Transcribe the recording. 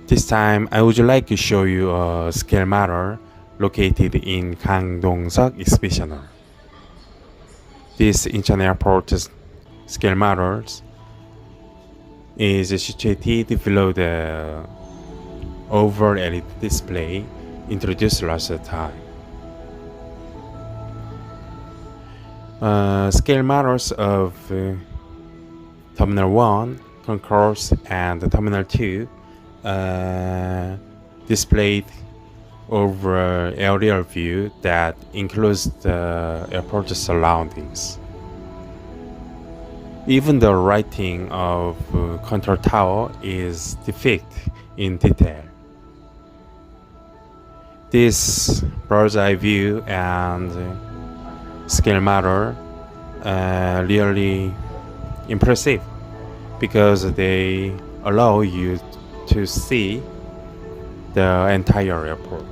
This time, I would like to show you a scale model located in Gangdong-seok Exhibition Hall. This Incheon Airport scale model is situated below the oval LED display introduced last time. Scale models of Terminal 1, Concourse, and Terminal 2 displayed over aerial view that includes the airport surroundings. Even the writing of control tower is depicted in detail. This bird's eye view and scale model really impressive because they allow you to see the entire airport.